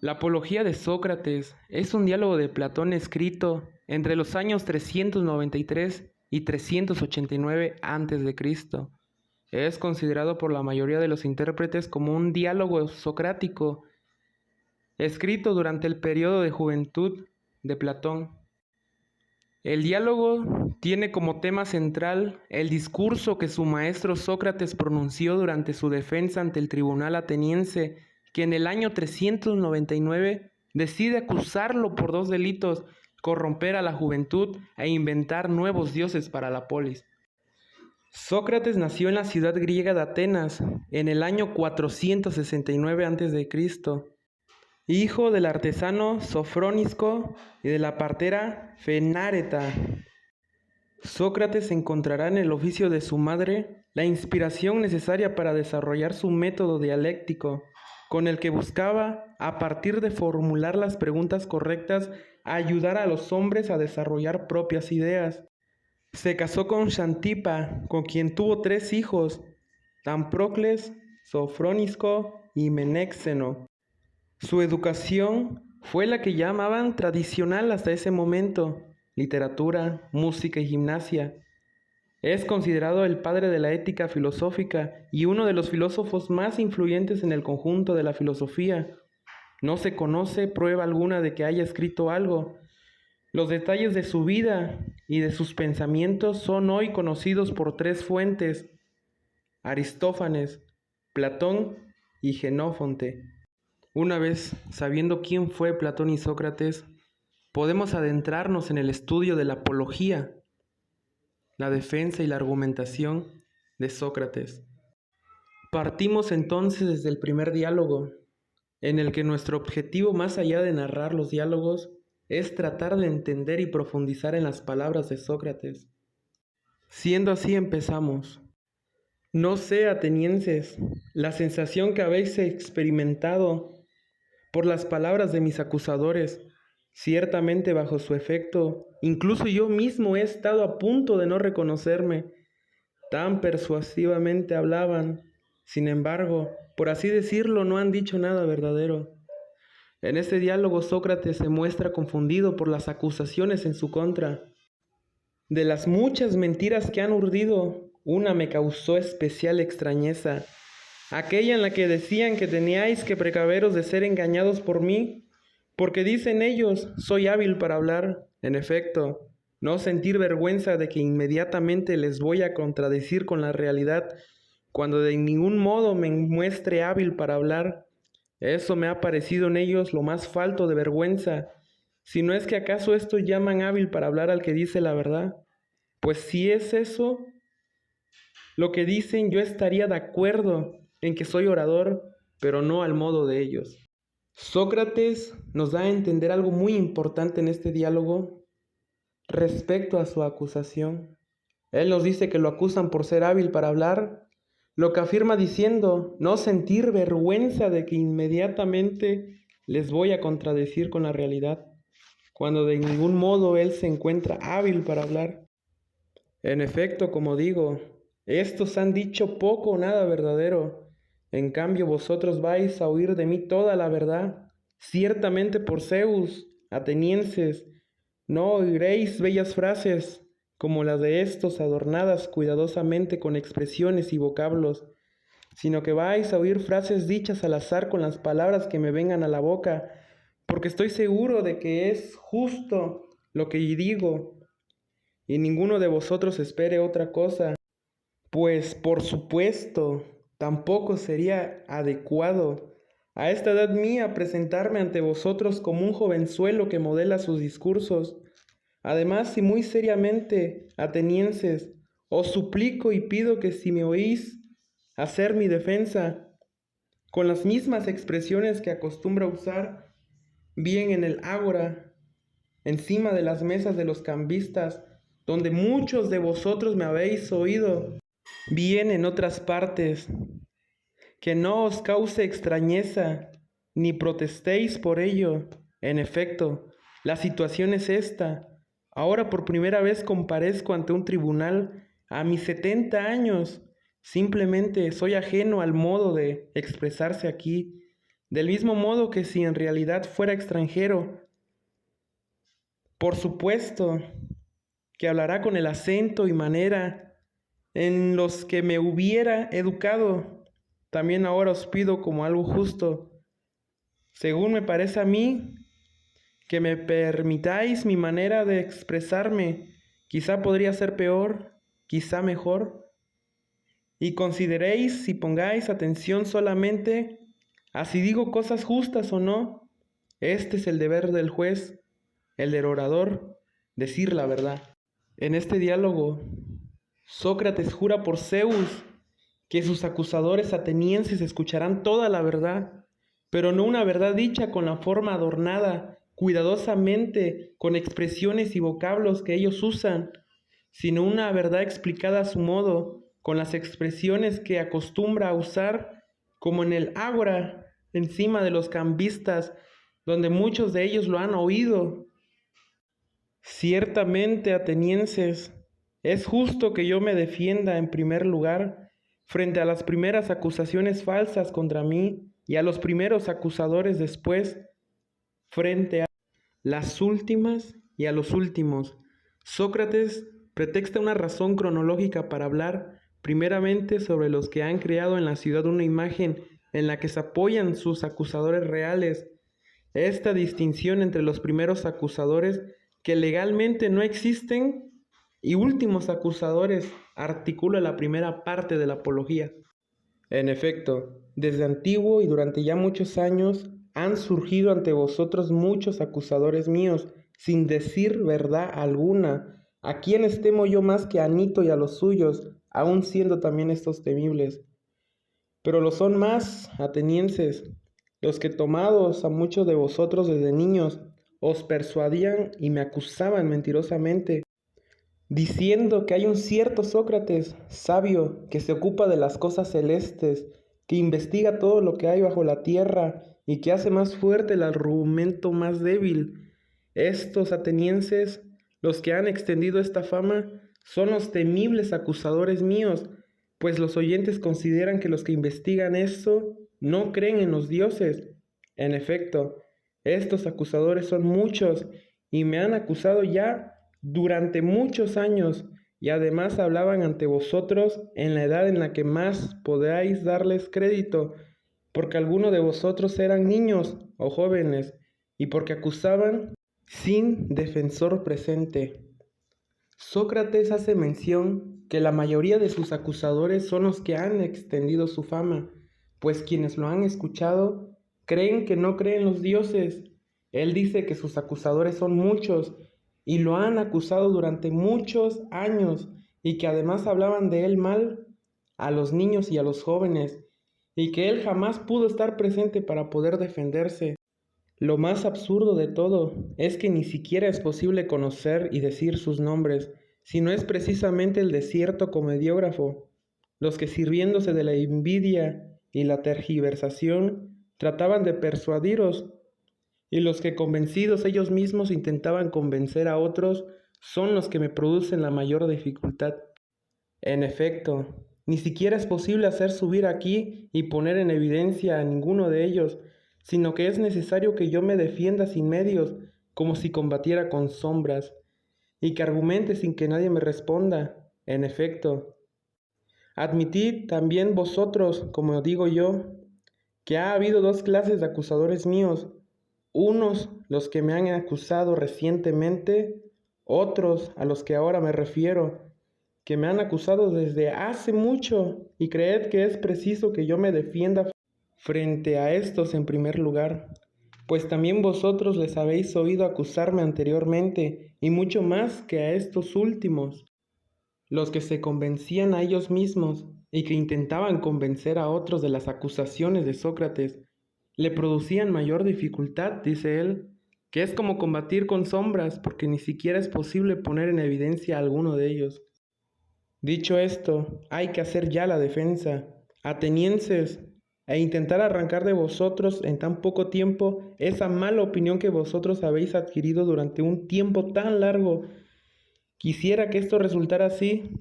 La Apología de Sócrates es un diálogo de Platón escrito entre los años 393 y 389 a.C. Es considerado por la mayoría de los intérpretes como un diálogo socrático escrito durante el periodo de juventud de Platón. El diálogo tiene como tema central el discurso que su maestro Sócrates pronunció durante su defensa ante el tribunal ateniense, que en el año 399 decide acusarlo por dos delitos: corromper a la juventud e inventar nuevos dioses para la polis. Sócrates nació en la ciudad griega de Atenas en el año 469 a.C., hijo del artesano Sofrónisco y de la partera Fenáreta. Sócrates encontrará en el oficio de su madre la inspiración necesaria para desarrollar su método dialéctico, con el que buscaba, a partir de formular las preguntas correctas, ayudar a los hombres a desarrollar propias ideas. Se casó con Xantipa, con quien tuvo 3 hijos: Tamprocles, Sofrónisco y Menéxeno. Su educación fue la que llamaban tradicional hasta ese momento: literatura, música y gimnasia. Es considerado el padre de la ética filosófica y uno de los filósofos más influyentes en el conjunto de la filosofía. No se conoce prueba alguna de que haya escrito algo. Los detalles de su vida y de sus pensamientos son hoy conocidos por 3 fuentes: Aristófanes, Platón y Genófonte. Una vez sabiendo quién fue Platón y Sócrates, podemos adentrarnos en el estudio de la apología, la defensa y la argumentación de Sócrates. Partimos entonces desde el primer diálogo, en el que nuestro objetivo, más allá de narrar los diálogos, es tratar de entender y profundizar en las palabras de Sócrates. Siendo así, empezamos. No sé, atenienses, la sensación que habéis experimentado por las palabras de mis acusadores. Ciertamente bajo su efecto, incluso yo mismo he estado a punto de no reconocerme. Tan persuasivamente hablaban. Sin embargo, por así decirlo, no han dicho nada verdadero. En este diálogo Sócrates se muestra confundido por las acusaciones en su contra. De las muchas mentiras que han urdido, una me causó especial extrañeza: aquella en la que decían que teníais que precaveros de ser engañados por mí, porque dicen ellos, soy hábil para hablar. En efecto, no sentir vergüenza de que inmediatamente les voy a contradecir con la realidad, cuando de ningún modo me muestre hábil para hablar. Eso me ha parecido en ellos lo más falto de vergüenza, si no es que acaso estos llaman hábil para hablar al que dice la verdad. Pues si es eso lo que dicen, yo estaría de acuerdo en que soy orador, pero no al modo de ellos. Sócrates nos da a entender algo muy importante en este diálogo respecto a su acusación. Él nos dice que lo acusan por ser hábil para hablar, lo que afirma diciendo no sentir vergüenza de que inmediatamente les voy a contradecir con la realidad, cuando de ningún modo él se encuentra hábil para hablar. En efecto, como digo, estos han dicho poco o nada verdadero. En cambio, vosotros vais a oír de mí toda la verdad. Ciertamente por Zeus, atenienses, no oiréis bellas frases como las de estos, adornadas cuidadosamente con expresiones y vocablos, sino que vais a oír frases dichas al azar con las palabras que me vengan a la boca, porque estoy seguro de que es justo lo que digo, y ninguno de vosotros espere otra cosa, pues por supuesto tampoco sería adecuado a esta edad mía presentarme ante vosotros como un jovenzuelo que modela sus discursos. Además, y muy seriamente, atenienses, os suplico y pido que si me oís hacer mi defensa con las mismas expresiones que acostumbro usar, bien en el ágora, encima de las mesas de los cambistas, donde muchos de vosotros me habéis oído, bien en otras partes, que no os cause extrañeza, ni protestéis por ello. En efecto, la situación es esta. Ahora por primera vez comparezco ante un tribunal a mis 70 años. Simplemente soy ajeno al modo de expresarse aquí. del mismo modo que si en realidad fuera extranjero. Por supuesto que hablará con el acento y manera en los que me hubiera educado. También ahora os pido como algo justo, según me parece a mí, que me permitáis mi manera de expresarme. Quizá podría ser peor, quizá mejor. Y consideréis y pongáis atención solamente a si digo cosas justas o no. Este es el deber del juez, el del orador, decir la verdad. En este diálogo, Sócrates jura por Zeus que sus acusadores atenienses escucharán toda la verdad, pero no una verdad dicha con la forma adornada cuidadosamente con expresiones y vocablos que ellos usan, sino una verdad explicada a su modo, con las expresiones que acostumbra a usar, como en el ágora, encima de los cambistas, donde muchos de ellos lo han oído. Ciertamente, atenienses, es justo que yo me defienda en primer lugar frente a las primeras acusaciones falsas contra mí y a los primeros acusadores después, frente a las últimas y a los últimos. Sócrates pretexta una razón cronológica para hablar primeramente sobre los que han creado en la ciudad una imagen en la que se apoyan sus acusadores reales. Esta distinción entre los primeros acusadores que legalmente no existen y últimos acusadores articula la primera parte de la apología. En efecto, desde antiguo y durante ya muchos años han surgido ante vosotros muchos acusadores míos, sin decir verdad alguna, a quienes temo yo más que a Nito y a los suyos, aun siendo también estos temibles. Pero lo son más, atenienses, los que tomados a muchos de vosotros desde niños, os persuadían y me acusaban mentirosamente, diciendo que hay un cierto Sócrates, sabio, que se ocupa de las cosas celestes, que investiga todo lo que hay bajo la tierra y que hace más fuerte el argumento más débil. Estos atenienses, los que han extendido esta fama, son los temibles acusadores míos, pues los oyentes consideran que los que investigan esto no creen en los dioses. En efecto, estos acusadores son muchos y me han acusado ya durante muchos años, y además hablaban ante vosotros en la edad en la que más podáis darles crédito, porque algunos de vosotros eran niños o jóvenes, y porque acusaban sin defensor presente. Sócrates hace mención que la mayoría de sus acusadores son los que han extendido su fama, pues quienes lo han escuchado creen que no creen los dioses. Él dice que sus acusadores son muchos, y lo han acusado durante muchos años, y que además hablaban de él mal a los niños y a los jóvenes, y que él jamás pudo estar presente para poder defenderse. Lo más absurdo de todo es que ni siquiera es posible conocer y decir sus nombres, sino es precisamente el desierto comediógrafo, los que sirviéndose de la envidia y la tergiversación trataban de persuadiros, y los que convencidos ellos mismos intentaban convencer a otros son los que me producen la mayor dificultad. En efecto, ni siquiera es posible hacer subir aquí y poner en evidencia a ninguno de ellos, sino que es necesario que yo me defienda sin medios, como si combatiera con sombras, y que argumente sin que nadie me responda. En efecto, admitid también vosotros, como digo yo, que ha habido dos clases de acusadores míos, unos los que me han acusado recientemente, otros a los que ahora me refiero, que me han acusado desde hace mucho, y creed que es preciso que yo me defienda frente a estos en primer lugar, pues también vosotros les habéis oído acusarme anteriormente, y mucho más que a estos últimos, los que se convencían a ellos mismos y que intentaban convencer a otros de las acusaciones de Sócrates, le producían mayor dificultad, dice él, que es como combatir con sombras, porque ni siquiera es posible poner en evidencia a alguno de ellos. Dicho esto, hay que hacer ya la defensa, atenienses, e intentar arrancar de vosotros en tan poco tiempo esa mala opinión que vosotros habéis adquirido durante un tiempo tan largo. Quisiera que esto resultara así,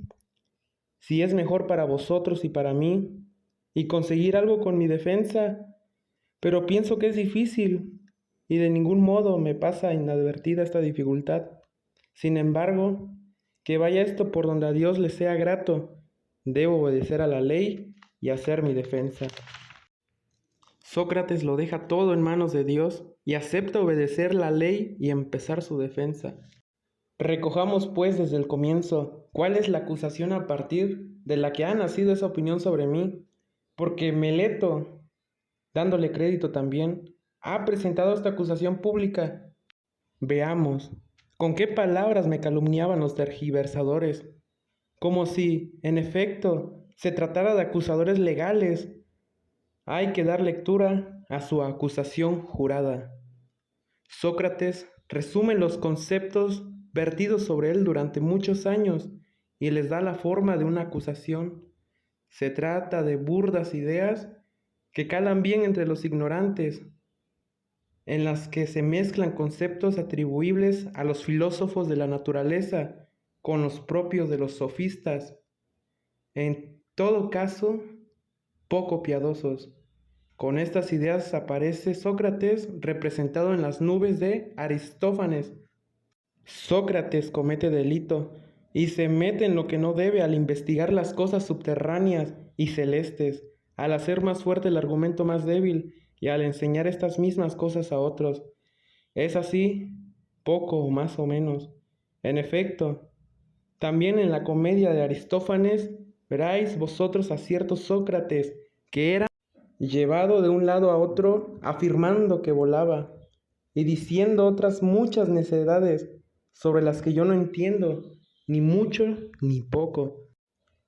si es mejor para vosotros y para mí, y conseguir algo con mi defensa, pero pienso que es difícil y de ningún modo me pasa inadvertida esta dificultad. Sin embargo, que vaya esto por donde a Dios le sea grato, debo obedecer a la ley y hacer mi defensa. Sócrates lo deja todo en manos de Dios y acepta obedecer la ley y empezar su defensa. Recojamos pues desde el comienzo cuál es la acusación a partir de la que ha nacido esa opinión sobre mí, porque Meleto, dándole crédito también, ha presentado esta acusación pública. Veamos, ¿con qué palabras me calumniaban los tergiversadores? Como si, en efecto, se tratara de acusadores legales. Hay que dar lectura a su acusación jurada. Sócrates resume los conceptos vertidos sobre él durante muchos años y les da la forma de una acusación. Se trata de burdas ideas que calan bien entre los ignorantes, en las que se mezclan conceptos atribuibles a los filósofos de la naturaleza con los propios de los sofistas, en todo caso, poco piadosos. Con estas ideas aparece Sócrates representado en las nubes de Aristófanes. Sócrates comete delito y se mete en lo que no debe al investigar las cosas subterráneas y celestes, al hacer más fuerte el argumento más débil y al enseñar estas mismas cosas a otros. Es así, poco más o menos. En efecto, también en la comedia de Aristófanes veráis vosotros a cierto Sócrates que era llevado de un lado a otro afirmando que volaba y diciendo otras muchas necedades sobre las que yo no entiendo, ni mucho ni poco.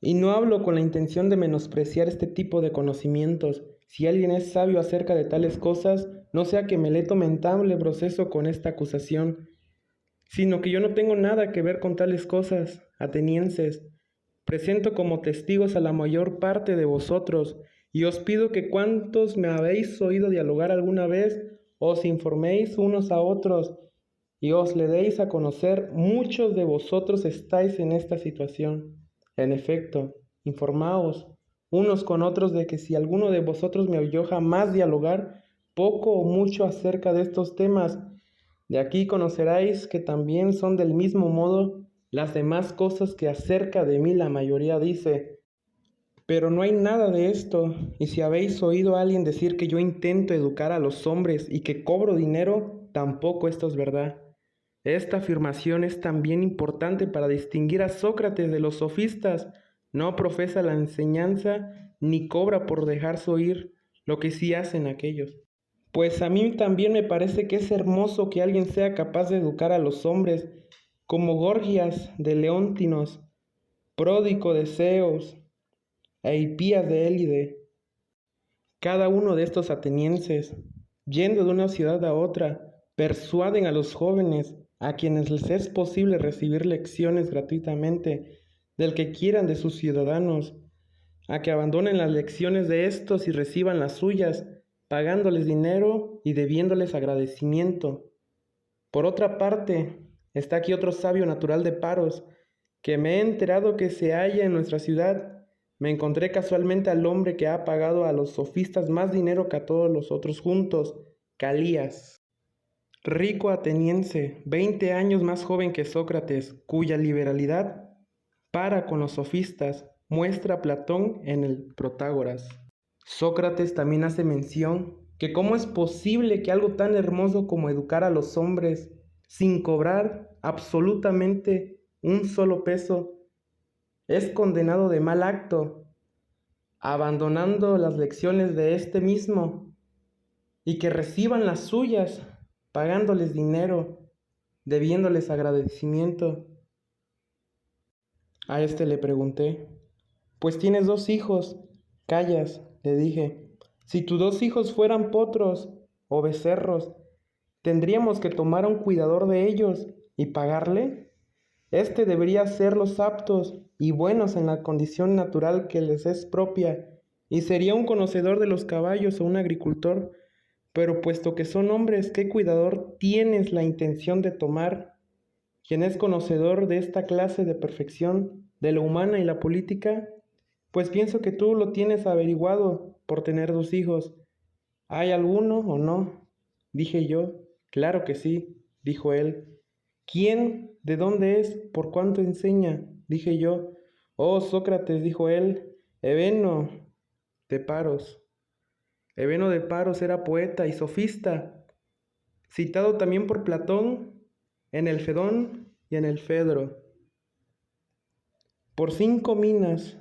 Y no hablo con la intención de menospreciar este tipo de conocimientos. Si alguien es sabio acerca de tales cosas, no sea que Meleto me entable proceso con esta acusación, sino que yo no tengo nada que ver con tales cosas, atenienses. Presento como testigos a la mayor parte de vosotros, y os pido que cuantos me habéis oído dialogar alguna vez, os informéis unos a otros, y os le deis a conocer. Muchos de vosotros estáis en esta situación. En efecto, informaos unos con otros de que si alguno de vosotros me oyó jamás dialogar poco o mucho acerca de estos temas, de aquí conoceráis que también son del mismo modo las demás cosas que acerca de mí la mayoría dice. Pero no hay nada de esto, y si habéis oído a alguien decir que yo intento educar a los hombres y que cobro dinero, tampoco esto es verdad. Esta afirmación es también importante para distinguir a Sócrates de los sofistas. No profesa la enseñanza ni cobra por dejarse oír, lo que sí hacen aquellos. Pues a mí también me parece que es hermoso que alguien sea capaz de educar a los hombres, como Gorgias de Leontinos, Pródico de Zeus e Hipías de Élide. Cada uno de estos atenienses, yendo de una ciudad a otra, persuaden a los jóvenes, a quienes les es posible recibir lecciones gratuitamente del que quieran de sus ciudadanos, a que abandonen las lecciones de estos y reciban las suyas, pagándoles dinero y debiéndoles agradecimiento. Por otra parte, está aquí otro sabio natural de Paros, que me he enterado que se halla en nuestra ciudad. Me encontré casualmente al hombre que ha pagado a los sofistas más dinero que a todos los otros juntos, Calías, rico ateniense, 20 años más joven que Sócrates, cuya liberalidad para con los sofistas muestra Platón en el Protágoras. Sócrates también hace mención que cómo es posible que algo tan hermoso como educar a los hombres sin cobrar absolutamente un solo peso es condenado de mal acto, abandonando las lecciones de este mismo, y que reciban las suyas, pagándoles dinero, debiéndoles agradecimiento. A este le pregunté, pues tienes 2 hijos, callas, le dije. Si tus 2 hijos fueran potros o becerros, ¿tendríamos que tomar a un cuidador de ellos y pagarle? Este debería ser los aptos y buenos en la condición natural que les es propia, y sería un conocedor de los caballos o un agricultor, pero puesto que son hombres, ¿qué cuidador tienes la intención de tomar? ¿Quién es conocedor de esta clase de perfección, de lo humana y la política? Pues pienso que tú lo tienes averiguado por tener 2 hijos. ¿Hay alguno o no? Dije yo. Claro que sí, dijo él. ¿Quién? ¿De dónde es? ¿Por cuánto enseña? Dije yo. Oh, Sócrates, dijo él, Hebeno de Paros. Hebeno de Paros era poeta y sofista, citado también por Platón en el Fedón y en el Fedro, por 5 minas.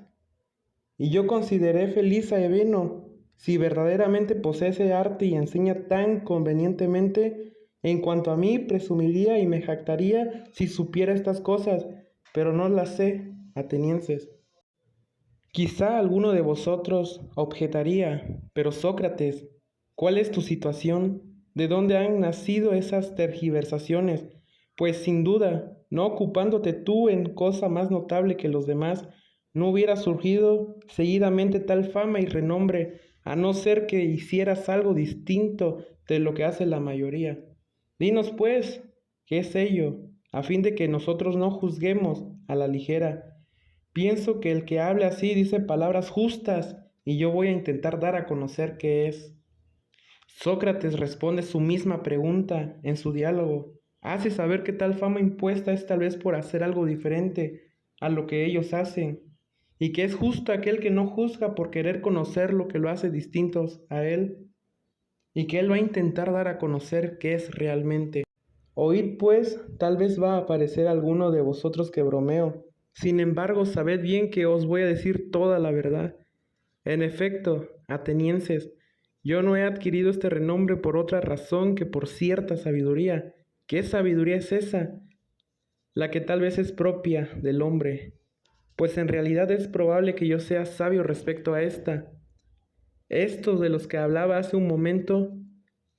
Y yo consideré feliz a Hebeno, si verdaderamente posee ese arte y enseña tan convenientemente. En cuanto a mí, presumiría y me jactaría si supiera estas cosas, pero no las sé, atenienses. Quizá alguno de vosotros objetaría, pero Sócrates, ¿cuál es tu situación? ¿De dónde han nacido esas tergiversaciones? Pues sin duda, no ocupándote tú en cosa más notable que los demás, no hubiera surgido seguidamente tal fama y renombre, a no ser que hicieras algo distinto de lo que hace la mayoría. Dinos pues, ¿qué es ello? A fin de que nosotros no juzguemos a la ligera. Pienso que el que hable así dice palabras justas y yo voy a intentar dar a conocer qué es. Sócrates responde su misma pregunta en su diálogo. Hace saber que tal fama impuesta es tal vez por hacer algo diferente a lo que ellos hacen y que es justo aquel que no juzga por querer conocer lo que lo hace distintos a él y que él va a intentar dar a conocer qué es realmente. Oíd pues, tal vez va a aparecer alguno de vosotros que bromeo. Sin embargo, sabed bien que os voy a decir toda la verdad. En efecto, atenienses, yo no he adquirido este renombre por otra razón que por cierta sabiduría. ¿Qué sabiduría es esa? La que tal vez es propia del hombre. Pues en realidad es probable que yo sea sabio respecto a esta. Estos de los que hablaba hace un momento,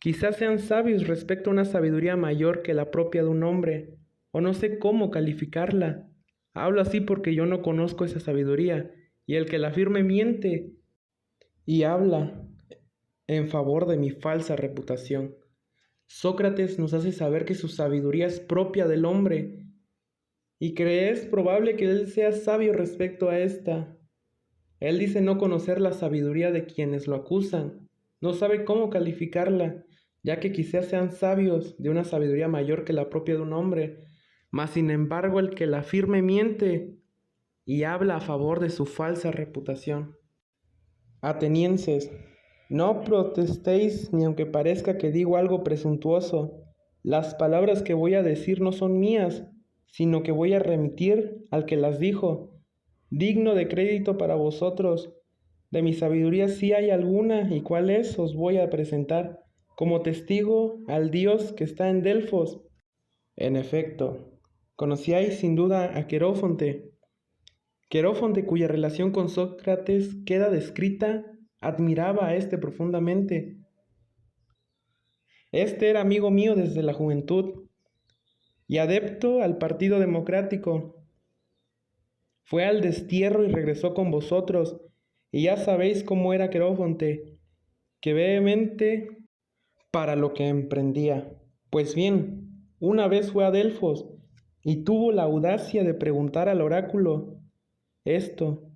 quizás sean sabios respecto a una sabiduría mayor que la propia de un hombre, o no sé cómo calificarla. Hablo así porque yo no conozco esa sabiduría, y el que la afirme miente y habla en favor de mi falsa reputación. Sócrates nos hace saber que su sabiduría es propia del hombre, y que es probable que él sea sabio respecto a esta. Él dice no conocer la sabiduría de quienes lo acusan, no sabe cómo calificarla, ya que quizás sean sabios de una sabiduría mayor que la propia de un hombre, mas sin embargo el que la afirme miente y habla a favor de su falsa reputación. Atenienses, no protestéis ni aunque parezca que digo algo presuntuoso. Las palabras que voy a decir no son mías, sino que voy a remitir al que las dijo. Digno de crédito para vosotros. De mi sabiduría sí hay alguna, y cuál es os voy a presentar, como testigo al Dios que está en Delfos. En efecto, conocíais sin duda a Querófonte. Querófonte, cuya relación con Sócrates queda descrita, admiraba a éste profundamente. Este era amigo mío desde la juventud y adepto al Partido Democrático. Fue al destierro y regresó con vosotros, y ya sabéis cómo era Querófonte, que vehemente para lo que emprendía. Pues bien, una vez fue a Delfos y tuvo la audacia de preguntar al oráculo esto.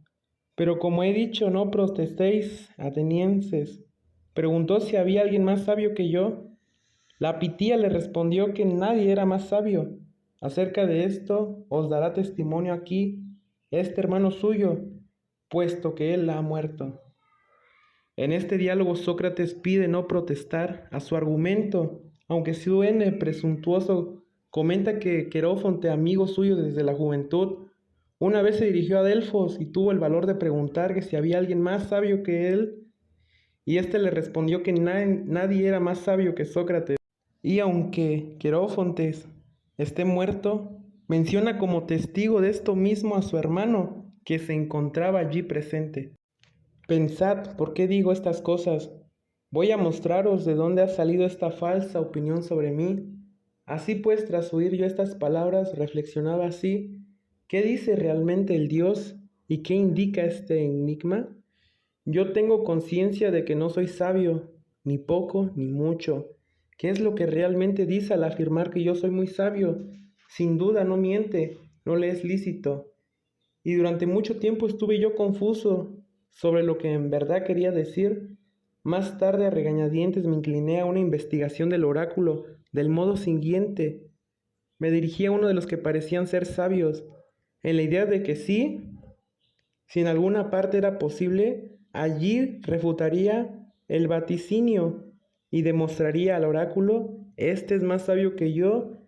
Pero como he dicho, no protestéis, atenienses. Preguntó si había alguien más sabio que yo. La Pitía le respondió que nadie era más sabio. Acerca de esto os dará testimonio aquí este hermano suyo, puesto que él ha muerto. En este diálogo Sócrates pide no protestar a su argumento, aunque suene presuntuoso. Comenta que Querófonte, amigo suyo desde la juventud, una vez se dirigió a Delfos y tuvo el valor de preguntar que si había alguien más sabio que él, y éste le respondió que nadie era más sabio que Sócrates. Y aunque Querófonte esté muerto, menciona como testigo de esto mismo a su hermano, que se encontraba allí presente. Pensad, ¿por qué digo estas cosas? Voy a mostraros de dónde ha salido esta falsa opinión sobre mí. Así pues, tras oír yo estas palabras, reflexionaba así: ¿qué dice realmente el Dios y qué indica este enigma? Yo tengo conciencia de que no soy sabio, ni poco ni mucho. ¿Qué es lo que realmente dice al afirmar que yo soy muy sabio? Sin duda no miente, no le es lícito. Y durante mucho tiempo estuve yo confuso sobre lo que en verdad quería decir, Más tarde, a regañadientes, me incliné a una investigación del oráculo, del modo siguiente. Me dirigí a uno de los que parecían ser sabios, en la idea de que sí, si en alguna parte era posible, allí refutaría el vaticinio y demostraría al oráculo: este es más sabio que yo,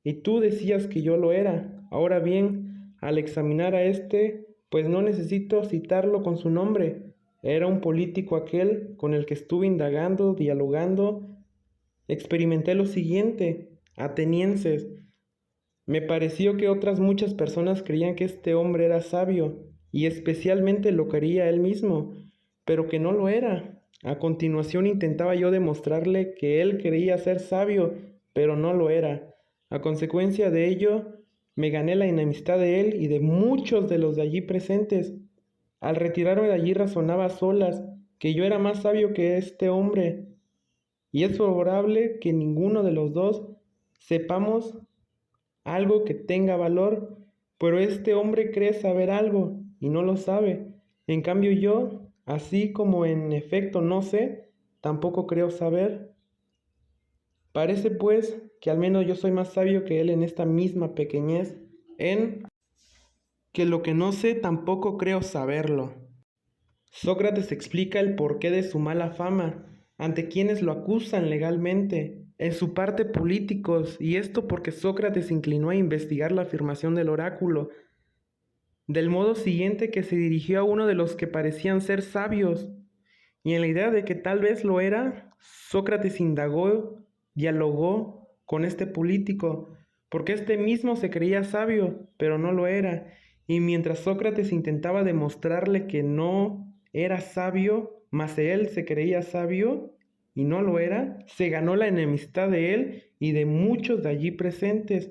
y tú decías que yo lo era. Ahora bien, al examinar a este, pues no necesito citarlo con su nombre. Era un político aquel con el que estuve indagando, dialogando. Experimenté lo siguiente: atenienses, me pareció que otras muchas personas creían que este hombre era sabio, y especialmente lo creía él mismo, pero que no lo era. A continuación intentaba yo demostrarle que él creía ser sabio, pero no lo era. A consecuencia de ello, me gané la enemistad de él y de muchos de los de allí presentes. Al retirarme de allí razonaba a solas que yo era más sabio que este hombre, y es probable que ninguno de los dos sepamos algo que tenga valor, pero este hombre cree saber algo y no lo sabe. En cambio yo, así como en efecto no sé, tampoco creo saber. Parece pues que al menos yo soy más sabio que él en esta misma pequeñez, en que lo que no sé tampoco creo saberlo. Sócrates explica el porqué de su mala fama ante quienes lo acusan legalmente, en su parte políticos, y esto porque Sócrates se inclinó a investigar la afirmación del oráculo, del modo siguiente que se dirigió a uno de los que parecían ser sabios, y en la idea de que tal vez lo era, Sócrates indagó, dialogó con este político, porque este mismo se creía sabio, pero no lo era, y mientras Sócrates intentaba demostrarle que no era sabio, mas él se creía sabio y no lo era, se ganó la enemistad de él y de muchos de allí presentes.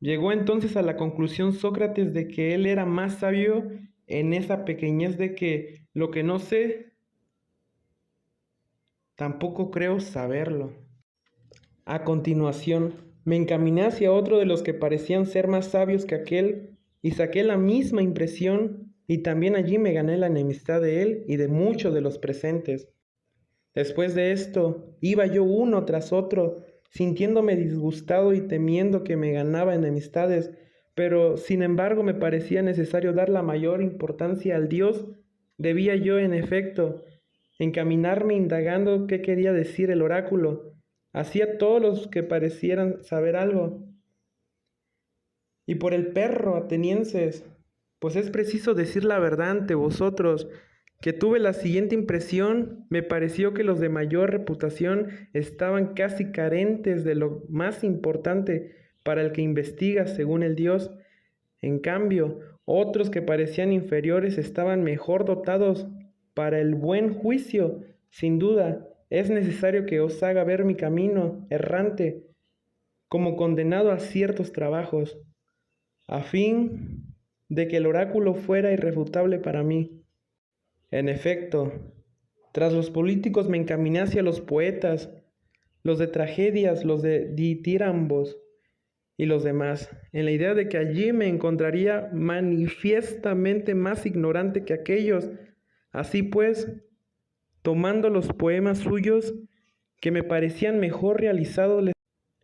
Llegó entonces a la conclusión Sócrates de que él era más sabio en esa pequeñez de que lo que no sé, tampoco creo saberlo. A continuación, me encaminé hacia otro de los que parecían ser más sabios que aquel y saqué la misma impresión, y también allí me gané la enemistad de él y de muchos de los presentes. Después de esto, iba yo uno tras otro, sintiéndome disgustado y temiendo que me ganaba enemistades, pero sin embargo me parecía necesario dar la mayor importancia al Dios. Debía yo, en efecto, encaminarme indagando qué quería decir el oráculo, así a todos los que parecieran saber algo. Y por el perro, atenienses, pues es preciso decir la verdad ante vosotros, que tuve la siguiente impresión: me pareció que los de mayor reputación estaban casi carentes de lo más importante para el que investiga según el Dios. En cambio, otros que parecían inferiores estaban mejor dotados para el buen juicio. Sin duda, es necesario que os haga ver mi camino errante como condenado a ciertos trabajos, a fin de que el oráculo fuera irrefutable para mí. En efecto, tras los políticos me encaminé hacia los poetas, los de tragedias, los de ditirambos y los demás, en la idea de que allí me encontraría manifiestamente más ignorante que aquellos. Así pues, tomando los poemas suyos que me parecían mejor realizados,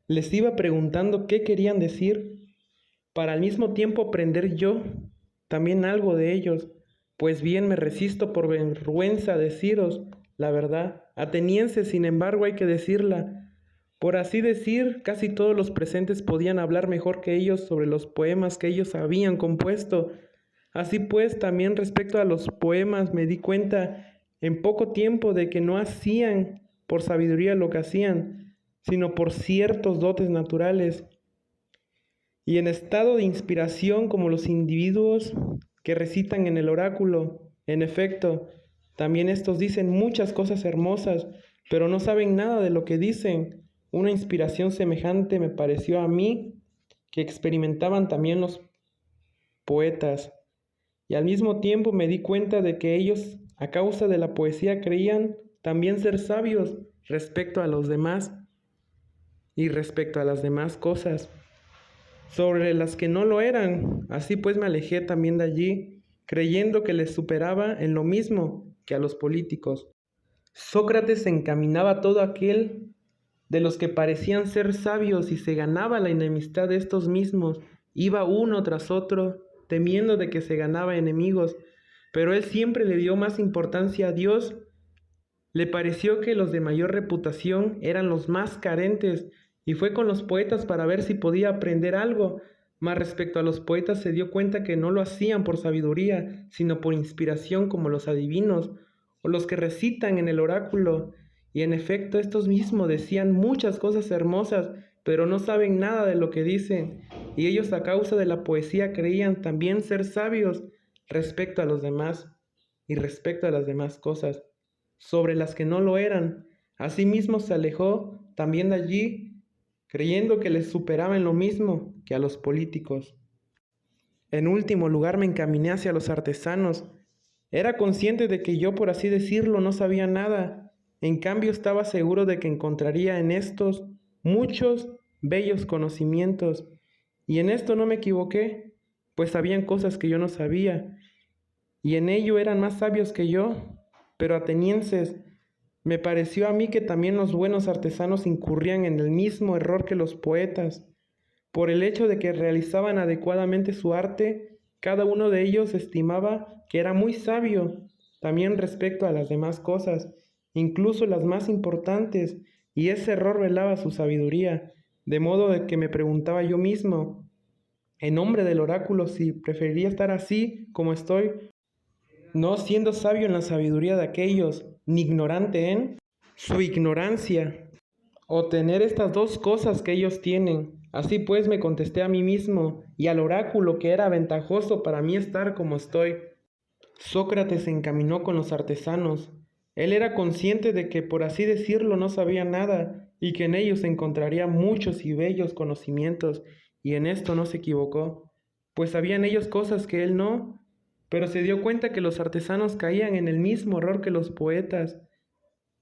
les iba preguntando qué querían decir, para al mismo tiempo aprender yo también algo de ellos. Pues bien, me resisto por vergüenza a deciros la verdad. Atenienses, sin embargo, hay que decirla. Por así decir, casi todos los presentes podían hablar mejor que ellos sobre los poemas que ellos habían compuesto. Así pues, también respecto a los poemas me di cuenta en poco tiempo de que no hacían por sabiduría lo que hacían, sino por ciertos dotes naturales, y en estado de inspiración como los individuos que recitan en el oráculo. En efecto, también estos dicen muchas cosas hermosas, pero no saben nada de lo que dicen. Una inspiración semejante me pareció a mí que experimentaban también los poetas, y al mismo tiempo me di cuenta de que ellos, a causa de la poesía, creían también ser sabios respecto a los demás y respecto a las demás cosas, sobre las que no lo eran. Así pues me alejé también de allí, creyendo que les superaba en lo mismo que a los políticos. Sócrates encaminaba a todo aquel de los que parecían ser sabios y se ganaba la enemistad de estos mismos. Iba uno tras otro, temiendo de que se ganaba enemigos, pero él siempre le dio más importancia a Dios. Le pareció que los de mayor reputación eran los más carentes y fue con los poetas para ver si podía aprender algo. Mas respecto a los poetas se dio cuenta que no lo hacían por sabiduría, sino por inspiración como los adivinos o los que recitan en el oráculo. Y en efecto estos mismos decían muchas cosas hermosas, pero no saben nada de lo que dicen. Y ellos a causa de la poesía creían también ser sabios respecto a los demás y respecto a las demás cosas sobre las que no lo eran. Asimismo se alejó también de allí, creyendo que les superaba en lo mismo que a los políticos. En último lugar me encaminé hacia los artesanos. Era consciente de que yo, por así decirlo, no sabía nada. En cambio estaba seguro de que encontraría en estos muchos bellos conocimientos. Y en esto no me equivoqué, pues sabían cosas que yo no sabía, y en ello eran más sabios que yo. Pero atenienses, me pareció a mí que también los buenos artesanos incurrían en el mismo error que los poetas. Por el hecho de que realizaban adecuadamente su arte, cada uno de ellos estimaba que era muy sabio, también respecto a las demás cosas, incluso las más importantes, y ese error velaba su sabiduría, de modo de que me preguntaba yo mismo, en nombre del oráculo, si preferiría estar así como estoy, no siendo sabio en la sabiduría de aquellos, ni ignorante en su ignorancia, o tener estas dos cosas que ellos tienen. Así pues me contesté a mí mismo y al oráculo que era ventajoso para mí estar como estoy. Sócrates se encaminó con los artesanos. Él era consciente de que, por así decirlo, no sabía nada y que en ellos encontraría muchos y bellos conocimientos, y en esto no se equivocó, pues sabían ellos cosas que él no, pero se dio cuenta que los artesanos caían en el mismo error que los poetas.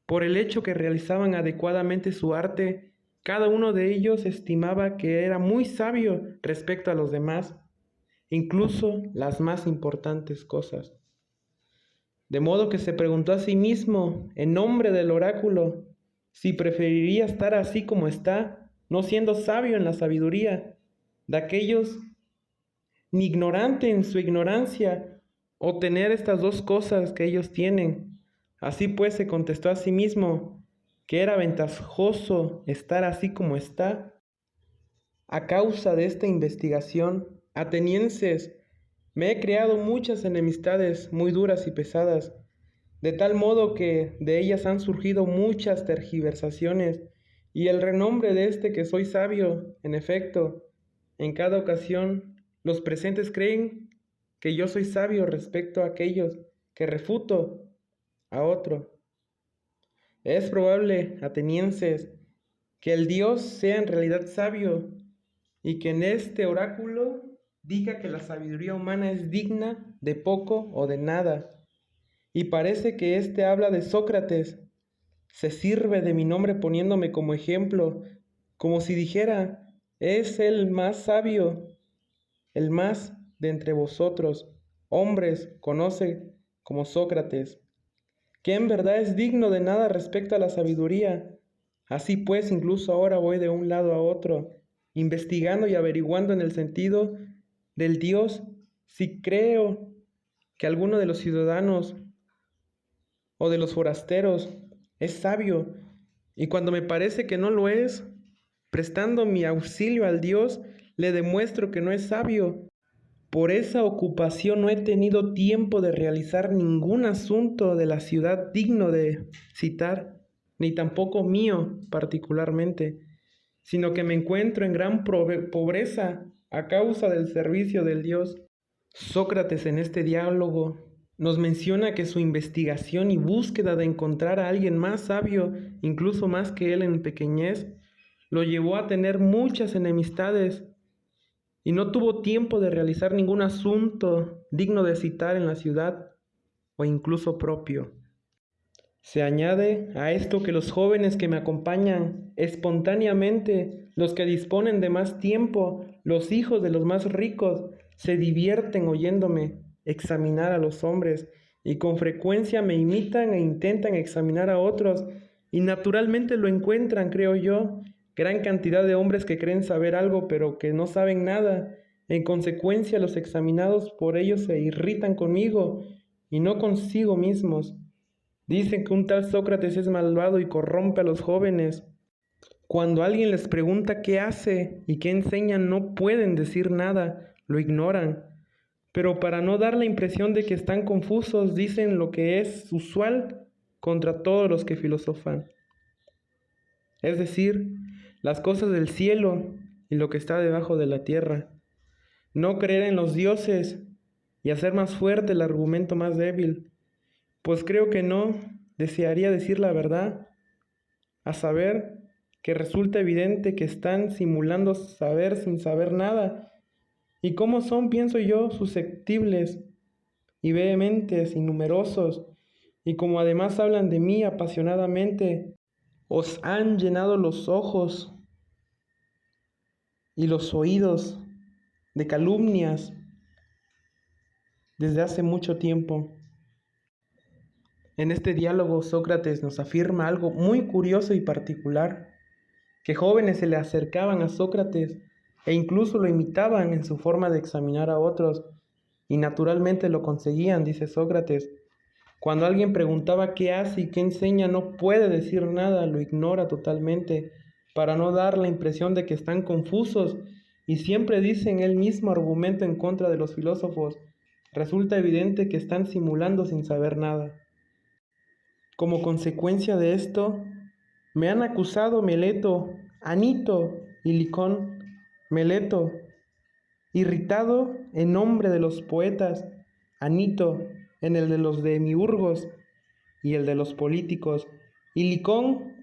Por el hecho que realizaban adecuadamente su arte, cada uno de ellos estimaba que era muy sabio respecto a los demás, incluso las más importantes cosas. De modo que se preguntó a sí mismo, en nombre del oráculo, si preferiría estar así como está, no siendo sabio en la sabiduría de aquellos, ni ignorante en su ignorancia, o tener estas dos cosas que ellos tienen. Así pues se contestó a sí mismo que era ventajoso estar así como está. A causa de esta investigación, atenienses, me he creado muchas enemistades muy duras y pesadas, de tal modo que de ellas han surgido muchas tergiversaciones, y el renombre de este que soy sabio, en efecto, en cada ocasión los presentes creen que yo soy sabio respecto a aquellos que refuto a otro. Es probable, atenienses, que el Dios sea en realidad sabio y que en este oráculo diga que la sabiduría humana es digna de poco o de nada. Y parece que éste habla de Sócrates, se sirve de mi nombre poniéndome como ejemplo, como si dijera, es el más sabio, el más de entre vosotros, hombres, conoce como Sócrates, que en verdad es digno de nada respecto a la sabiduría. Así pues, incluso ahora voy de un lado a otro, investigando y averiguando en el sentido del Dios, si creo que alguno de los ciudadanos o de los forasteros es sabio, y cuando me parece que no lo es, prestando mi auxilio al Dios, le demuestro que no es sabio. Por esa ocupación no he tenido tiempo de realizar ningún asunto de la ciudad digno de citar, ni tampoco mío particularmente, sino que me encuentro en gran pobreza a causa del servicio del Dios. Sócrates en este diálogo nos menciona que su investigación y búsqueda de encontrar a alguien más sabio, incluso más que él en pequeñez, lo llevó a tener muchas enemistades y no tuvo tiempo de realizar ningún asunto digno de citar en la ciudad o incluso propio. Se añade a esto que los jóvenes que me acompañan espontáneamente, los que disponen de más tiempo, los hijos de los más ricos, se divierten oyéndome examinar a los hombres y con frecuencia me imitan e intentan examinar a otros, y naturalmente lo encuentran, creo yo, gran cantidad de hombres que creen saber algo pero que no saben nada. En consecuencia, los examinados por ellos se irritan conmigo y no consigo mismos. Dicen que un tal Sócrates es malvado y corrompe a los jóvenes. Cuando alguien les pregunta qué hace y qué enseña, no pueden decir nada, lo ignoran. Pero para no dar la impresión de que están confusos, dicen lo que es usual contra todos los que filosofan. Es decir, las cosas del cielo y lo que está debajo de la tierra. No creer en los dioses y hacer más fuerte el argumento más débil. Pues creo que no desearía decir la verdad, a saber que resulta evidente que están simulando saber sin saber nada. Y cómo son, pienso yo, susceptibles y vehementes y numerosos, y como además hablan de mí apasionadamente, os han llenado los ojos y los oídos de calumnias desde hace mucho tiempo. En este diálogo Sócrates nos afirma algo muy curioso y particular, que jóvenes se le acercaban a Sócrates e incluso lo imitaban en su forma de examinar a otros, y naturalmente lo conseguían, dice Sócrates. Cuando alguien preguntaba qué hace y qué enseña, no puede decir nada, lo ignora totalmente, para no dar la impresión de que están confusos, y siempre dicen el mismo argumento en contra de los filósofos. Resulta evidente que están simulando sin saber nada. Como consecuencia de esto, me han acusado Meleto, Anito y Licón. Meleto, irritado en nombre de los poetas, Anito en el de los demiurgos y el de los políticos, y Licón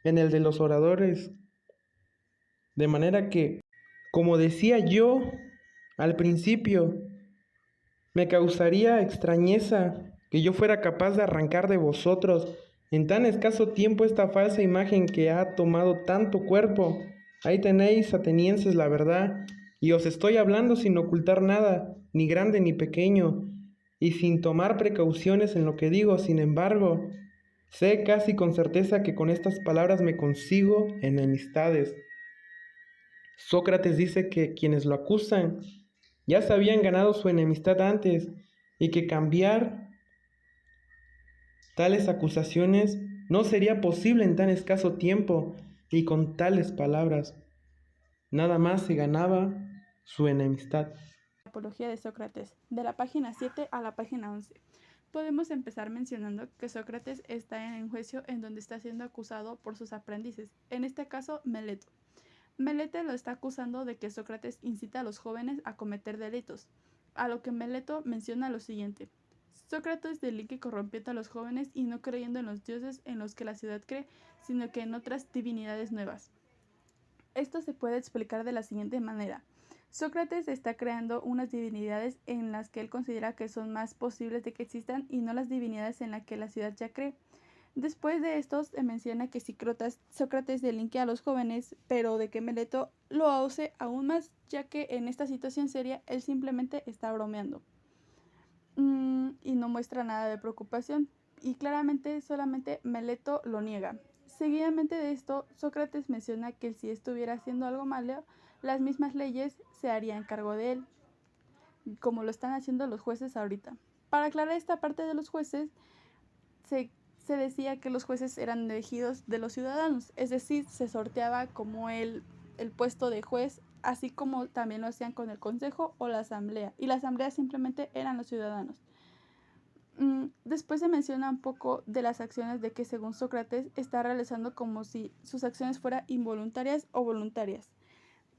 en el de los oradores. De manera que, como decía yo al principio, me causaría extrañeza que yo fuera capaz de arrancar de vosotros en tan escaso tiempo esta falsa imagen que ha tomado tanto cuerpo. Ahí tenéis, atenienses, la verdad, y os estoy hablando sin ocultar nada, ni grande ni pequeño, y sin tomar precauciones en lo que digo. Sin embargo, sé casi con certeza que con estas palabras me consigo enemistades. Sócrates dice que quienes lo acusan ya se habían ganado su enemistad antes, y que cambiar tales acusaciones no sería posible en tan escaso tiempo y con tales palabras. Nada más se ganaba su enemistad. Apología de Sócrates, de la página 7 a la página 11. Podemos empezar mencionando que Sócrates está en un juicio en donde está siendo acusado por sus aprendices, en este caso Meleto. Meleto lo está acusando de que Sócrates incita a los jóvenes a cometer delitos, a lo que Meleto menciona lo siguiente: Sócrates delinque corrompiendo a los jóvenes y no creyendo en los dioses en los que la ciudad cree, sino que en otras divinidades nuevas. Esto se puede explicar de la siguiente manera. Sócrates está creando unas divinidades en las que él considera que son más posibles de que existan y no las divinidades en las que la ciudad ya cree. Después de esto se menciona que Sócrates delinque a los jóvenes, pero de que Meleto lo hace aún más, ya que en esta situación seria él simplemente está bromeando y no muestra nada de preocupación, y claramente solamente Meleto lo niega. Seguidamente de esto, Sócrates menciona que si estuviera haciendo algo malo, las mismas leyes se harían cargo de él, como lo están haciendo los jueces ahorita. Para aclarar esta parte de los jueces, se decía que los jueces eran elegidos de los ciudadanos, es decir, se sorteaba como el puesto de juez, así como también lo hacían con el consejo o la asamblea, y la asamblea simplemente eran los ciudadanos. Después se menciona un poco de las acciones de que según Sócrates está realizando como si sus acciones fueran involuntarias o voluntarias.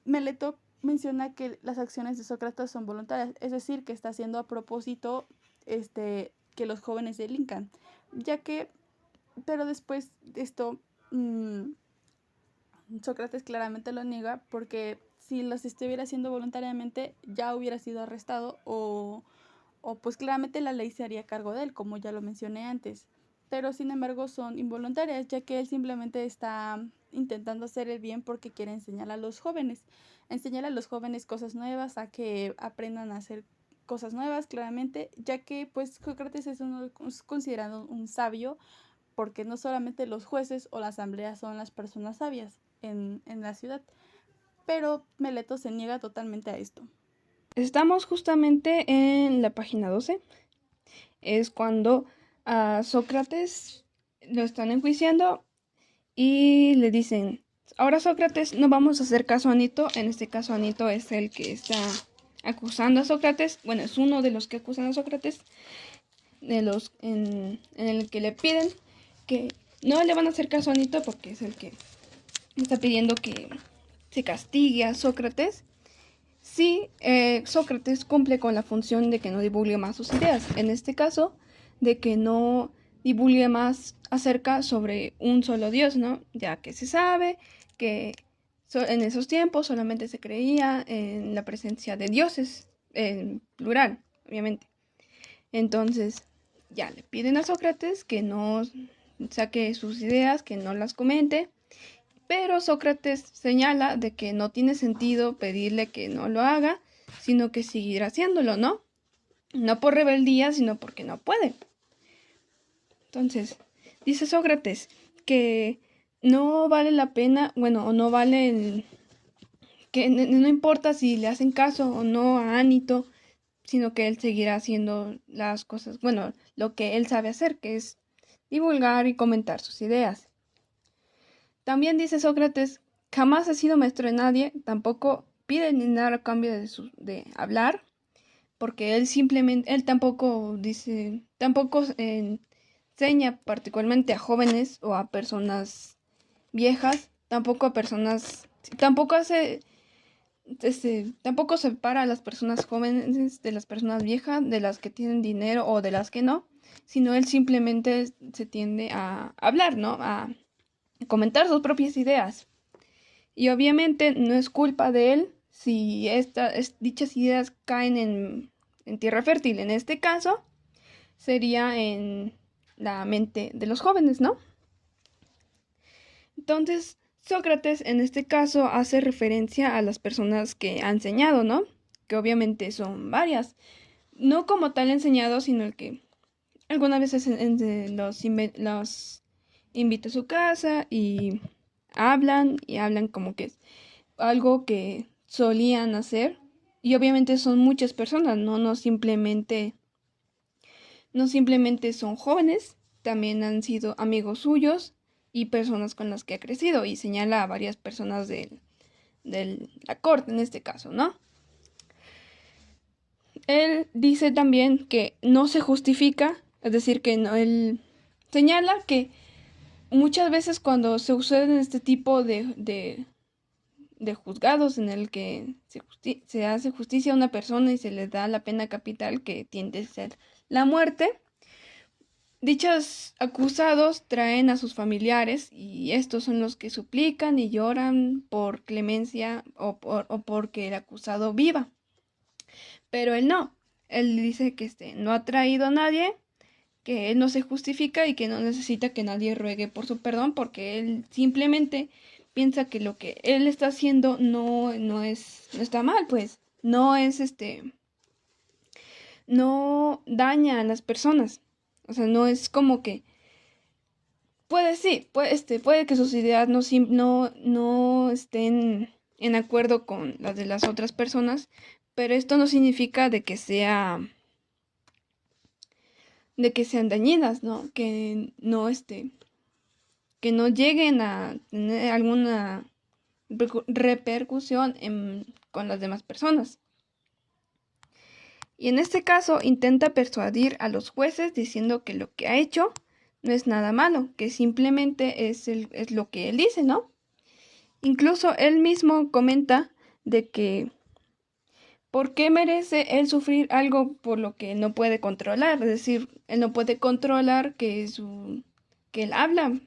Meleto menciona que las acciones de Sócrates son voluntarias, es decir, que está haciendo a propósito que los jóvenes delincan, ya que, pero después de esto, Sócrates claramente lo niega, porque si los estuviera haciendo voluntariamente ya hubiera sido arrestado o pues claramente la ley se haría cargo de él, como ya lo mencioné antes. Pero sin embargo son involuntarias, ya que él simplemente está intentando hacer el bien porque quiere enseñar a los jóvenes cosas nuevas, a que aprendan a hacer cosas nuevas, claramente, ya que pues Sócrates es considerado un sabio, porque no solamente los jueces o la asamblea son las personas sabias en la ciudad, pero Meleto se niega totalmente a esto. Estamos justamente en la página 12. Es cuando a Sócrates lo están enjuiciando y le dicen, ahora Sócrates, no vamos a hacer caso a Anito. En este caso Anito es el que está acusando a Sócrates. Bueno, es uno de los que acusan a Sócrates, en el que le piden que no le van a hacer caso a Anito porque es el que está pidiendo que se castigue a Sócrates si Sócrates cumple con la función de que no divulgue más sus ideas. En este caso, de que no divulgue más acerca sobre un solo Dios, ¿no? Ya que se sabe que en esos tiempos solamente se creía en la presencia de dioses, en plural, obviamente. Entonces, ya le piden a Sócrates que no saque sus ideas, que no las comente. Pero Sócrates señala de que no tiene sentido pedirle que no lo haga, sino que seguirá haciéndolo, ¿no? No por rebeldía, sino porque no puede. Entonces, dice Sócrates que no vale la pena, bueno, o no vale que no importa si le hacen caso o no a Anito, sino que él seguirá haciendo las cosas, bueno, lo que él sabe hacer, que es divulgar y comentar sus ideas. También dice Sócrates, jamás ha sido maestro de nadie, tampoco pide ni nada a cambio de hablar, porque él tampoco enseña particularmente a jóvenes o a personas viejas, tampoco separa a las personas jóvenes de las personas viejas, de las que tienen dinero o de las que no, sino él simplemente se tiende a hablar, ¿no? A comentar sus propias ideas. Y obviamente no es culpa de él si dichas ideas caen en tierra fértil. En este caso, sería en la mente de los jóvenes, ¿no? Entonces, Sócrates en este caso hace referencia a las personas que ha enseñado, ¿no? Que obviamente son varias. No como tal enseñado, sino el que algunas veces los invita a su casa y hablan como que es algo que solían hacer. Y obviamente son muchas personas, no simplemente son jóvenes, también han sido amigos suyos y personas con las que ha crecido, y señala a varias personas de la corte en este caso, ¿no? Él dice también que no se justifica, es decir, que no, él señala que muchas veces cuando se suceden este tipo de juzgados en el que se hace justicia a una persona y se le da la pena capital, que tiende a ser la muerte, dichos acusados traen a sus familiares y estos son los que suplican y lloran por clemencia o porque el acusado viva. Pero él no. Él dice que no ha traído a nadie, que él no se justifica y que no necesita que nadie ruegue por su perdón, porque él simplemente piensa que lo que él está haciendo no está mal, pues no daña a las personas. O sea, no es como que puede que sus ideas no estén en acuerdo con las de las otras personas, pero esto no significa de que sean dañinas, ¿no? Que no lleguen a tener alguna repercusión con las demás personas. Y en este caso intenta persuadir a los jueces diciendo que lo que ha hecho no es nada malo, que simplemente es lo que él dice, ¿no? Incluso él mismo comenta de que ¿por qué merece él sufrir algo por lo que no puede controlar? Es decir, él no puede controlar que él habla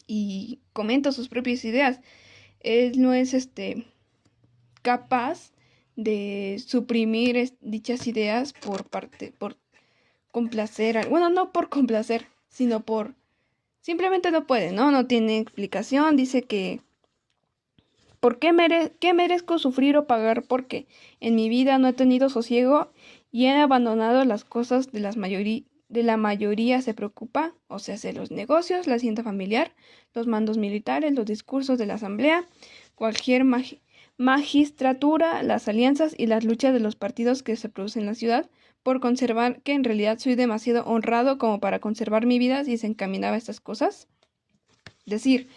y comenta sus propias ideas. Él no es capaz de suprimir dichas ideas por complacer, bueno, no por complacer, sino simplemente no puede, ¿no? No tiene explicación, dice que ¿por qué merezco sufrir o pagar? Porque en mi vida no he tenido sosiego y han abandonado las cosas de la mayoría se preocupa, o sea, de los negocios, la hacienda familiar, los mandos militares, los discursos de la asamblea, cualquier magistratura, las alianzas y las luchas de los partidos que se producen en la ciudad, por conservar que en realidad soy demasiado honrado como para conservar mi vida si se encaminaba a estas cosas. Decir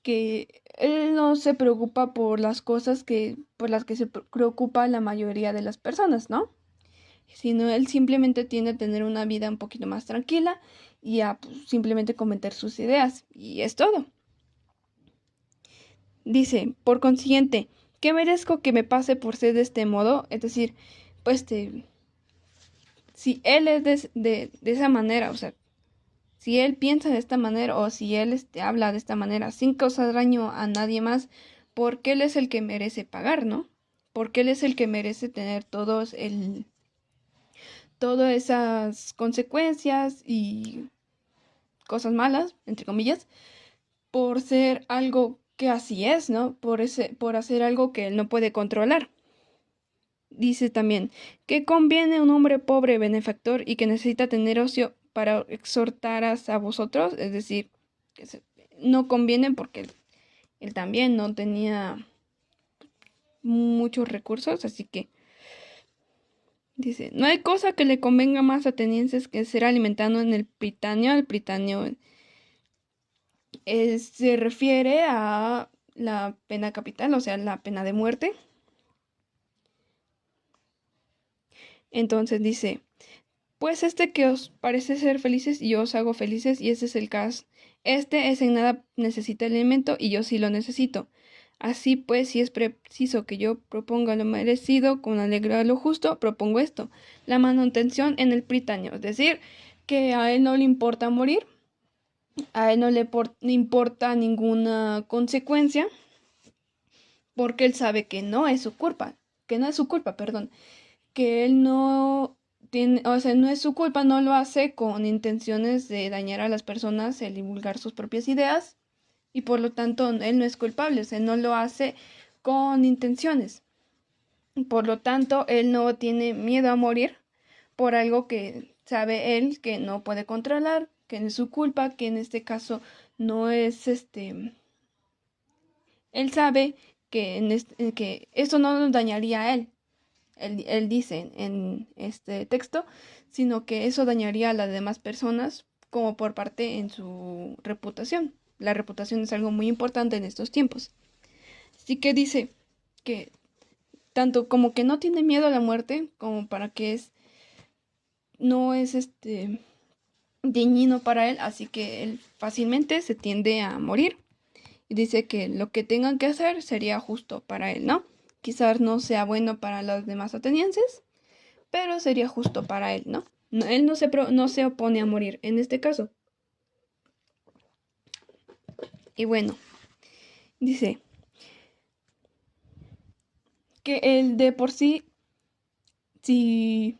que él no se preocupa por las cosas por las que se preocupa la mayoría de las personas, ¿no? Sino él simplemente tiende a tener una vida un poquito más tranquila y a pues, simplemente comentar sus ideas, y es todo. Dice, por consiguiente, ¿qué merezco que me pase por ser de este modo? Es decir, pues si él es de esa manera, o sea, si él piensa de esta manera o si él habla de esta manera sin causar daño a nadie más, porque él es el que merece pagar, ¿no? Porque él es el que merece tener todas esas consecuencias y cosas malas, entre comillas, por ser algo que así es, ¿no? Por hacer algo que él no puede controlar. Dice también, ¿qué conviene un hombre pobre, benefactor y que necesita tener ocio para exhortaras a vosotros? Es decir, no conviene porque él también no tenía muchos recursos, así que dice, no hay cosa que le convenga más a atenienses que ser alimentado en el pritanio. El pritanio se refiere a la pena capital, o sea, la pena de muerte. Entonces dice, pues que os parece ser felices y yo os hago felices, y ese es el caso. Este es en nada necesita el alimento y yo sí lo necesito. Así pues, si es preciso que yo proponga lo merecido con alegría lo justo, propongo esto, la manutención en el pritanio, es decir, que a él no le importa morir, a él no le importa ninguna consecuencia, porque él sabe que no es su culpa, perdón, que él no tiene, o sea, no es su culpa, no lo hace con intenciones de dañar a las personas, el divulgar sus propias ideas, y por lo tanto él no es culpable, o sea, no lo hace con intenciones. Por lo tanto, él no tiene miedo a morir por algo que sabe él que no puede controlar, que no es su culpa, que en este caso no es él sabe que, que eso no nos dañaría a él. Él dice en este texto, sino que eso dañaría a las demás personas como por parte en su reputación. La reputación es algo muy importante en estos tiempos. Así que dice que tanto como que no tiene miedo a la muerte, como para que no es dañino para él, así que él fácilmente se tiende a morir. Y dice que lo que tengan que hacer sería justo para él, ¿no? Quizás no sea bueno para los demás atenienses, pero sería justo para él, ¿no? Él no se opone a morir en este caso. Y bueno, dice que él de por sí, si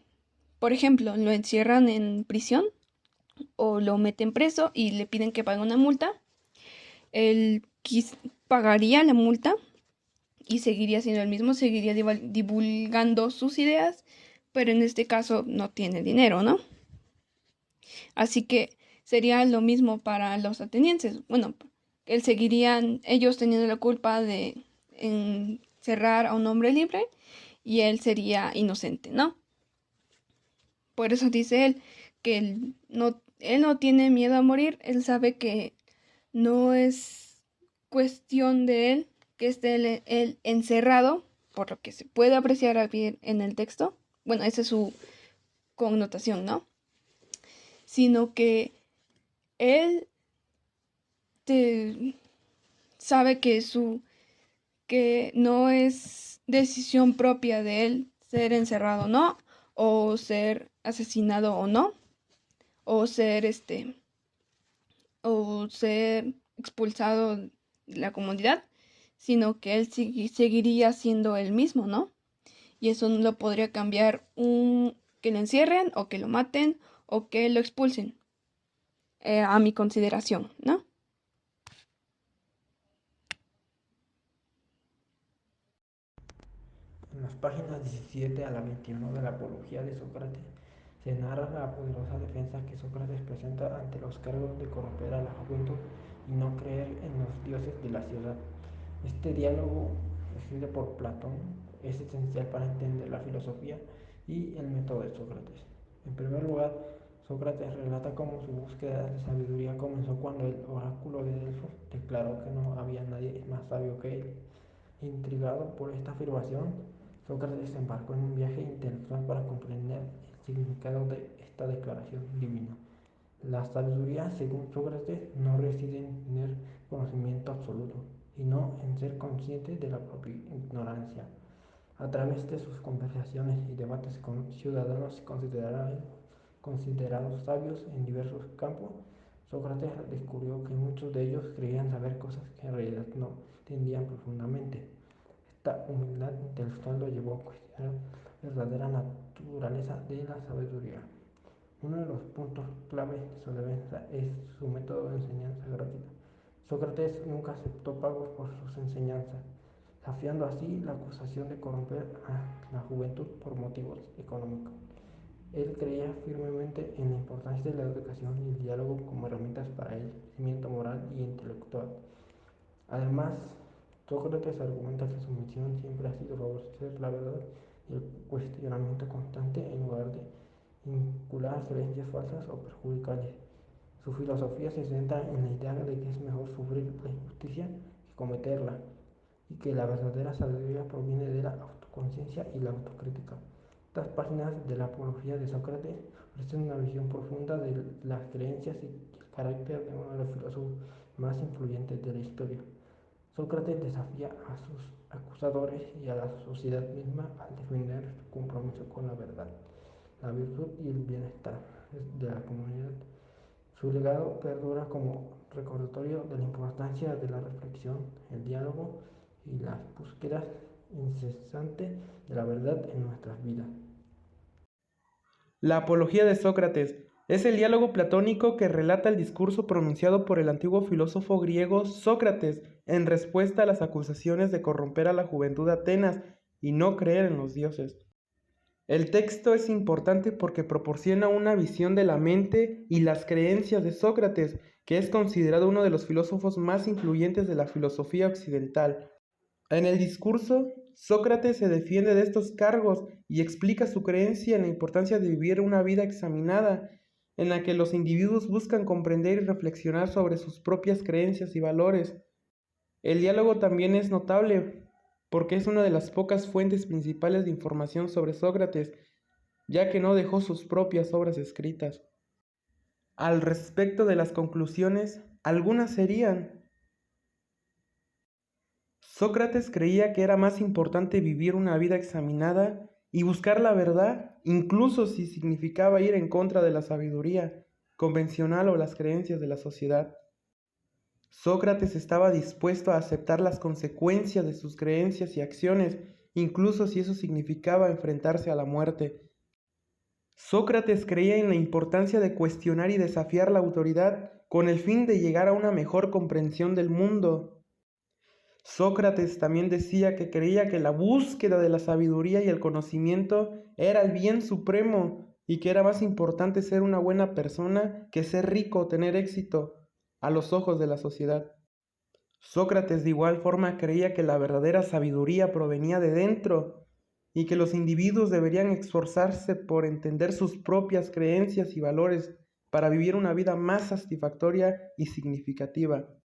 por ejemplo lo encierran en prisión o lo meten preso y le piden que pague una multa, él pagaría la multa y seguiría siendo el mismo, seguiría divulgando sus ideas, pero en este caso no tiene dinero, ¿no? Así que sería lo mismo para los atenienses. Bueno, ellos teniendo la culpa de encerrar a un hombre libre y él sería inocente, ¿no? Por eso dice él que él no tiene miedo a morir, él sabe que no es cuestión de él que esté él encerrado, por lo que se puede apreciar aquí en el texto. Bueno, esa es su connotación, ¿no? Sino que él sabe que no es decisión propia de él ser encerrado o no, o ser asesinado o no, o ser expulsado de la comunidad, sino que él seguiría siendo el mismo, ¿no? Y eso no lo podría cambiar que lo encierren o que lo maten o que lo expulsen, a mi consideración, ¿no? En las páginas 17 a la 21 de la Apología de Sócrates se narra la poderosa defensa que Sócrates presenta ante los cargos de corromper a la juventud y no creer en los dioses de la ciudad. Este diálogo, escrito por Platón, es esencial para entender la filosofía y el método de Sócrates. En primer lugar, Sócrates relata cómo su búsqueda de sabiduría comenzó cuando el oráculo de Delfos declaró que no había nadie más sabio que él. Intrigado por esta afirmación, Sócrates se embarcó en un viaje intelectual para comprender el significado de esta declaración divina. La sabiduría, según Sócrates, no reside en tener conocimiento absoluto, sino en ser consciente de la propia ignorancia. A través de sus conversaciones y debates con ciudadanos considerados sabios en diversos campos, Sócrates descubrió que muchos de ellos creían saber cosas que en realidad no entendían profundamente. Esta humildad intelectual lo llevó a cuestionar la verdadera naturaleza de la sabiduría. Uno de los puntos clave de su defensa es su método de enseñanza gratuita. Sócrates nunca aceptó pagos por sus enseñanzas, desafiando así la acusación de corromper a la juventud por motivos económicos. Él creía firmemente en la importancia de la educación y el diálogo como herramientas para el crecimiento moral y intelectual. Además, Sócrates argumenta que su misión siempre ha sido favorecer la verdad y el cuestionamiento constante en lugar de vincular creencias falsas o perjudiciales. Su filosofía se centra en la idea de que es mejor sufrir la injusticia que cometerla, y que la verdadera sabiduría proviene de la autoconciencia y la autocrítica. Estas páginas de la Apología de Sócrates ofrecen una visión profunda de las creencias y el carácter de uno de los filósofos más influyentes de la historia. Sócrates desafía a sus acusadores y a la sociedad misma al defender su compromiso con la verdad, la virtud y el bienestar de la comunidad. Su legado perdura como recordatorio de la importancia de la reflexión, el diálogo y la búsqueda incesante de la verdad en nuestras vidas. La Apología de Sócrates es el diálogo platónico que relata el discurso pronunciado por el antiguo filósofo griego Sócrates en respuesta a las acusaciones de corromper a la juventud de Atenas y no creer en los dioses. El texto es importante porque proporciona una visión de la mente y las creencias de Sócrates, que es considerado uno de los filósofos más influyentes de la filosofía occidental. En el discurso, Sócrates se defiende de estos cargos y explica su creencia en la importancia de vivir una vida examinada, en la que los individuos buscan comprender y reflexionar sobre sus propias creencias y valores. El diálogo también es notable porque es una de las pocas fuentes principales de información sobre Sócrates, ya que no dejó sus propias obras escritas. Al respecto de las conclusiones, algunas serían: Sócrates creía que era más importante vivir una vida examinada y buscar la verdad, incluso si significaba ir en contra de la sabiduría convencional o las creencias de la sociedad. Sócrates estaba dispuesto a aceptar las consecuencias de sus creencias y acciones, incluso si eso significaba enfrentarse a la muerte. Sócrates creía en la importancia de cuestionar y desafiar la autoridad con el fin de llegar a una mejor comprensión del mundo. Sócrates también decía que creía que la búsqueda de la sabiduría y el conocimiento era el bien supremo y que era más importante ser una buena persona que ser rico o tener éxito a los ojos de la sociedad. Sócrates de igual forma creía que la verdadera sabiduría provenía de dentro y que los individuos deberían esforzarse por entender sus propias creencias y valores para vivir una vida más satisfactoria y significativa.